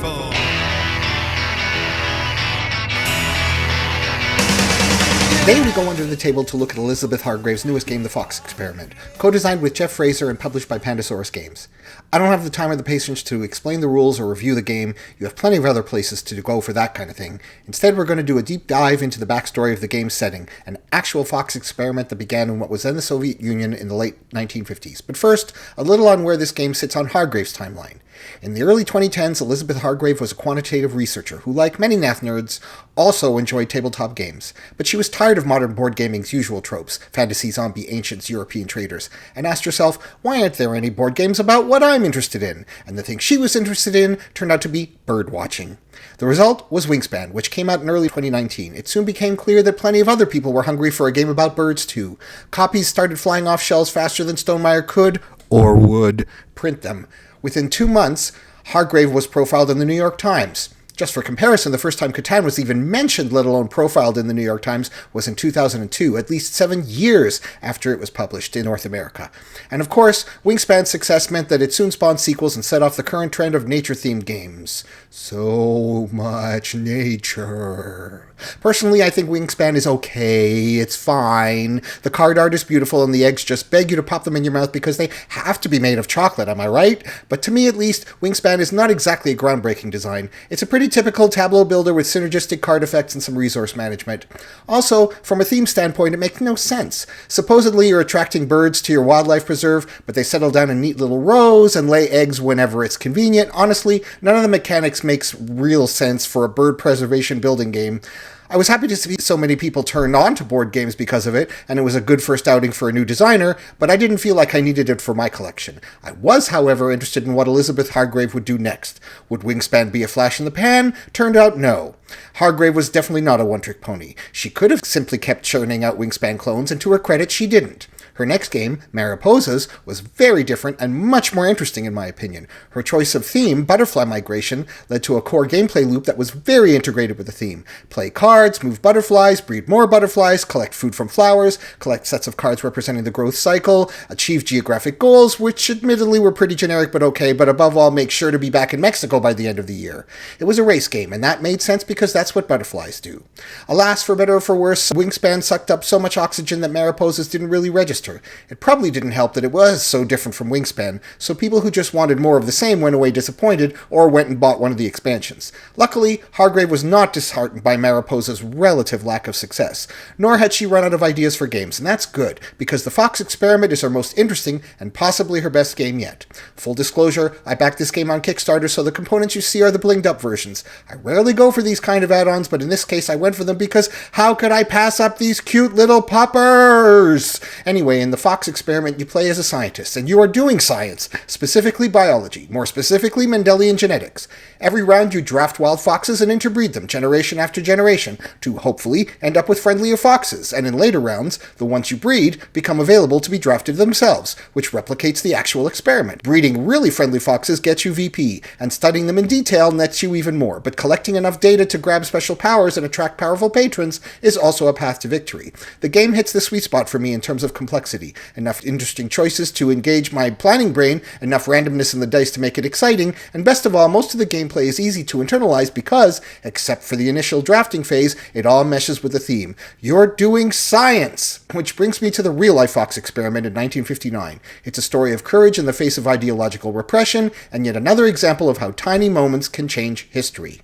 wonderful. Today we go under the table to look at Elizabeth Hargrave's newest game, The Fox Experiment, co-designed with Jeff Fraser and published by Pandasaurus Games. I don't have the time or the patience to explain the rules or review the game. You have plenty of other places to go for that kind of thing. Instead, we're going to do a deep dive into the backstory of the game's setting, an actual Fox experiment that began in what was then the Soviet Union in the late 1950s. But first, a little on where this game sits on Hargrave's timeline. In the early 2010s, Elizabeth Hargrave was a quantitative researcher who, like many math nerds, also enjoyed tabletop games. But she was tired of modern board gaming's usual tropes, fantasy, zombie, ancients, European traders, and asked herself, why aren't there any board games about what I'm interested in? And the thing she was interested in turned out to be bird watching. The result was Wingspan, which came out in early 2019. It soon became clear that plenty of other people were hungry for a game about birds too. Copies started flying off shelves faster than Stonemaier could, or would, print them. Within 2 months, Hargrave was profiled in the New York Times. Just for comparison, the first time Catan was even mentioned, let alone profiled in the New York Times, was in 2002, at least 7 years after it was published in North America. And of course, Wingspan's success meant that it soon spawned sequels and set off the current trend of nature-themed games. So much nature. Personally, I think Wingspan is okay, it's fine. The card art is beautiful and the eggs just beg you to pop them in your mouth because they have to be made of chocolate, am I right? But to me at least, Wingspan is not exactly a groundbreaking design. It's a pretty typical tableau builder with synergistic card effects and some resource management. Also, from a theme standpoint, it makes no sense. Supposedly you're attracting birds to your wildlife preserve, but they settle down in neat little rows and lay eggs whenever it's convenient. Honestly, none of the mechanics makes real sense for a bird preservation building game. I was happy to see so many people turn on to board games because of it, and it was a good first outing for a new designer, but I didn't feel like I needed it for my collection. I was, however, interested in what Elizabeth Hargrave would do next. Would Wingspan be a flash in the pan? Turned out no. Hargrave was definitely not a one-trick pony. She could have simply kept churning out Wingspan clones, and to her credit, she didn't. Her next game, Mariposas, was very different and much more interesting in my opinion. Her choice of theme, butterfly migration, led to a core gameplay loop that was very integrated with the theme. Play cards, move butterflies, breed more butterflies, collect food from flowers, collect sets of cards representing the growth cycle, achieve geographic goals, which admittedly were pretty generic but okay, but above all make sure to be back in Mexico by the end of the year. It was a race game, and that made sense because that's what butterflies do. Alas, for better or for worse, Wingspan sucked up so much oxygen that Mariposas didn't really register. It probably didn't help that it was so different from Wingspan, so people who just wanted more of the same went away disappointed or went and bought one of the expansions. Luckily, Hargrave was not disheartened by Mariposa's relative lack of success, nor had she run out of ideas for games, and that's good, because The Fox Experiment is her most interesting and possibly her best game yet. Full disclosure, I backed this game on Kickstarter, so the components you see are the blinged up versions. I rarely go for these kind of add-ons, but in this case I went for them because how could I pass up these cute little poppers? Anyway, in The Fox Experiment, you play as a scientist, and you are doing science, specifically biology, more specifically Mendelian genetics. Every round you draft wild foxes and interbreed them, generation after generation, to hopefully end up with friendlier foxes, and in later rounds, the ones you breed become available to be drafted themselves, which replicates the actual experiment. Breeding really friendly foxes gets you VP, and studying them in detail nets you even more, but collecting enough data to grab special powers and attract powerful patrons is also a path to victory. The game hits the sweet spot for me in terms of complexity. Enough interesting choices to engage my planning brain, enough randomness in the dice to make it exciting, and best of all, most of the gameplay is easy to internalize because, except for the initial drafting phase, it all meshes with the theme. You're doing science! Which brings me to the real-life Fox Experiment in 1959. It's a story of courage in the face of ideological repression, and yet another example of how tiny moments can change history.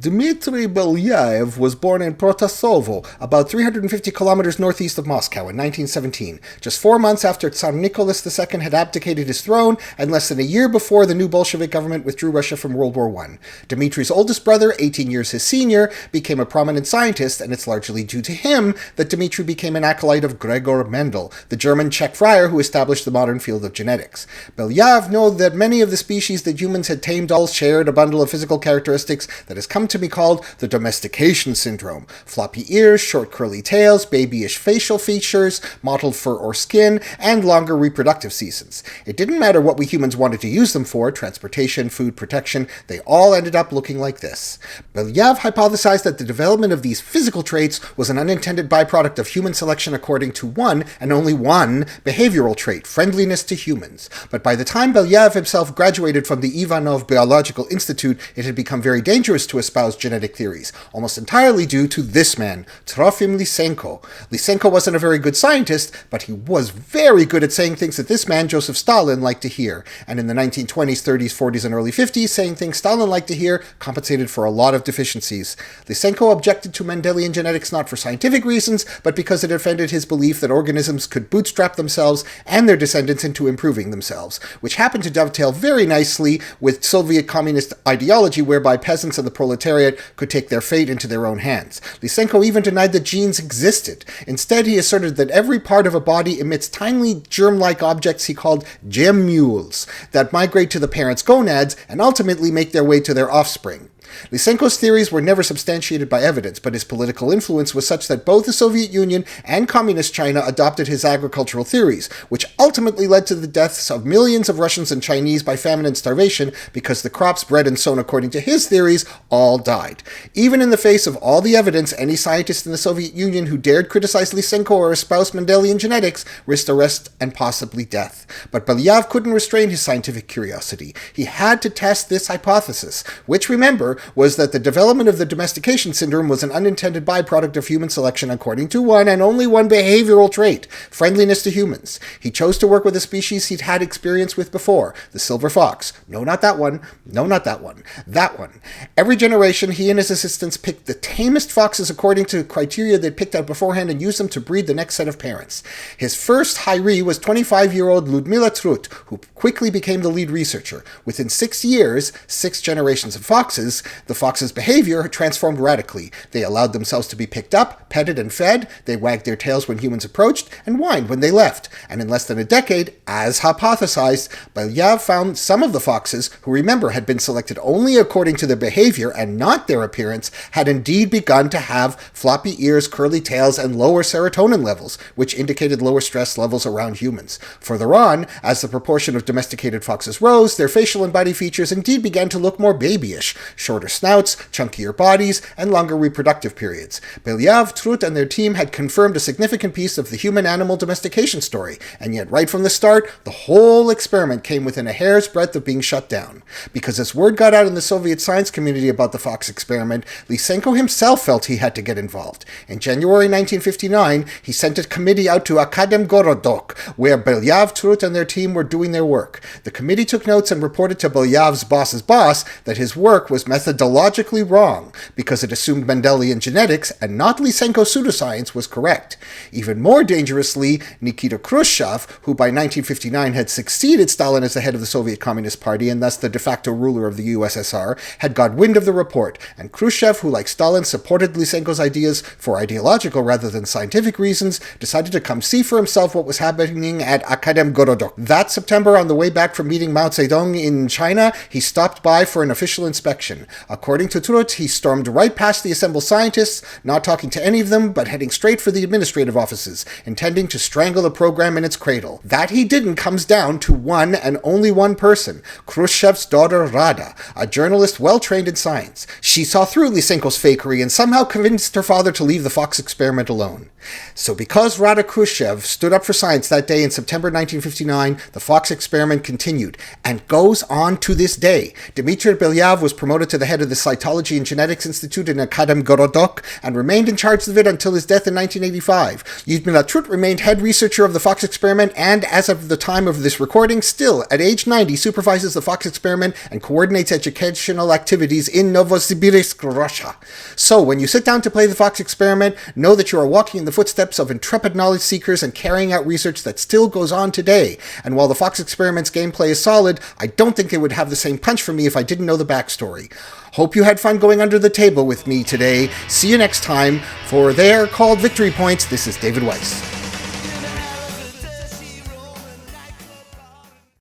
Dmitry Belyaev was born in Protasovo, about 350 kilometers northeast of Moscow, in 1917, just 4 months after Tsar Nicholas II had abdicated his throne and less than a year before the new Bolshevik government withdrew Russia from World War I. Dmitry's oldest brother, 18 years his senior, became a prominent scientist, and it's largely due to him that Dmitry became an acolyte of Gregor Mendel, the German Czech friar who established the modern field of genetics. Belyaev knew that many of the species that humans had tamed all shared a bundle of physical characteristics that has come come to be called the domestication syndrome. Floppy ears, short curly tails, babyish facial features, mottled fur or skin, and longer reproductive seasons. It didn't matter what we humans wanted to use them for, transportation, food, protection, they all ended up looking like this. Belyaev hypothesized that the development of these physical traits was an unintended byproduct of human selection according to one, and only one, behavioral trait, friendliness to humans. But by the time Belyaev himself graduated from the Ivanov Biological Institute, it had become very dangerous to espouse genetic theories, almost entirely due to this man, Trofim Lysenko. Lysenko wasn't a very good scientist, but he was very good at saying things that this man, Joseph Stalin, liked to hear. And in the 1920s, 30s, 40s, and early 50s, saying things Stalin liked to hear compensated for a lot of deficiencies. Lysenko objected to Mendelian genetics not for scientific reasons, but because it offended his belief that organisms could bootstrap themselves and their descendants into improving themselves, which happened to dovetail very nicely with Soviet communist ideology whereby peasants and the proletariat could take their fate into their own hands. Lysenko even denied that genes existed. Instead, he asserted that every part of a body emits tiny germ-like objects he called gemmules that migrate to the parent's gonads and ultimately make their way to their offspring. Lysenko's theories were never substantiated by evidence, but his political influence was such that both the Soviet Union and Communist China adopted his agricultural theories, which ultimately led to the deaths of millions of Russians and Chinese by famine and starvation because the crops bred and sown according to his theories all died. Even in the face of all the evidence, any scientist in the Soviet Union who dared criticize Lysenko or espouse Mendelian genetics risked arrest and possibly death. But Belyaev couldn't restrain his scientific curiosity. He had to test this hypothesis, which, remember, was that the development of the domestication syndrome was an unintended byproduct of human selection according to one and only one behavioral trait, friendliness to humans. He chose to work with a species he'd had experience with before, the silver fox. No, not that one. No, not that one. That one. Every generation, he and his assistants picked the tamest foxes according to criteria they'd picked out beforehand and used them to breed the next set of parents. His first hiree was 25-year-old Ludmila Trut, who quickly became the lead researcher. Within 6 years, 6 generations of foxes, the fox's behavior transformed radically. They allowed themselves to be picked up, petted, and fed. They wagged their tails when humans approached, and whined when they left. And in less than a decade, as hypothesized, Belyaev found some of the foxes, who remember had been selected only according to their behavior and not their appearance, had indeed begun to have floppy ears, curly tails, and lower serotonin levels, which indicated lower stress levels around humans. Further on, as the proportion of domesticated foxes rose, their facial and body features indeed began to look more babyish, shorter snouts, chunkier bodies, and longer reproductive periods. Belyaev, Trut, and their team had confirmed a significant piece of the human-animal domestication story, and yet right from the start, the whole experiment came within a hair's breadth of being shut down. Because as word got out in the Soviet science community about the fox experiment, Lysenko himself felt he had to get involved. In January 1959, he sent a committee out to Akademgorodok, where Belyaev, Trut, and their team were doing their work. The committee took notes and reported to Belyaev's boss's boss that his work was methodologically wrong because it assumed Mendelian genetics and not Lysenko pseudoscience was correct. Even more dangerously, Nikita Khrushchev, who by 1959 had succeeded Stalin as the head of the Soviet Communist Party and thus the de facto ruler of the USSR, had got wind of the report, and Khrushchev, who like Stalin supported Lysenko's ideas for ideological rather than scientific reasons, decided to come see for himself what was happening at Akademgorodok. That September, on the way back from meeting Mao Zedong in China, he stopped by for an official inspection. According to Trut, he stormed right past the assembled scientists, not talking to any of them, but heading straight for the administrative offices, intending to strangle the program in its cradle. That he didn't comes down to one and only one person, Khrushchev's daughter Rada, a journalist well-trained in science. She saw through Lysenko's fakery and somehow convinced her father to leave the fox experiment alone. So because Rada Khrushchev stood up for science that day in September 1959, the fox experiment continued, and goes on to this day. Dmitry Belyaev was promoted to the head of the Cytology and Genetics Institute in Akademgorodok and remained in charge of it until his death in 1985. Lyudmila Trut remained head researcher of the fox experiment and, as of the time of this recording, still, at age 90, supervises the fox experiment and coordinates educational activities in Novosibirsk, Russia. So, when you sit down to play the fox experiment, know that you are walking in the footsteps of intrepid knowledge seekers and carrying out research that still goes on today. And while the fox experiment's gameplay is solid, I don't think it would have the same punch for me if I didn't know the backstory. Hope you had fun going under the table with me today. See you next time. For They Are Called Victory Points, this is David Weiss.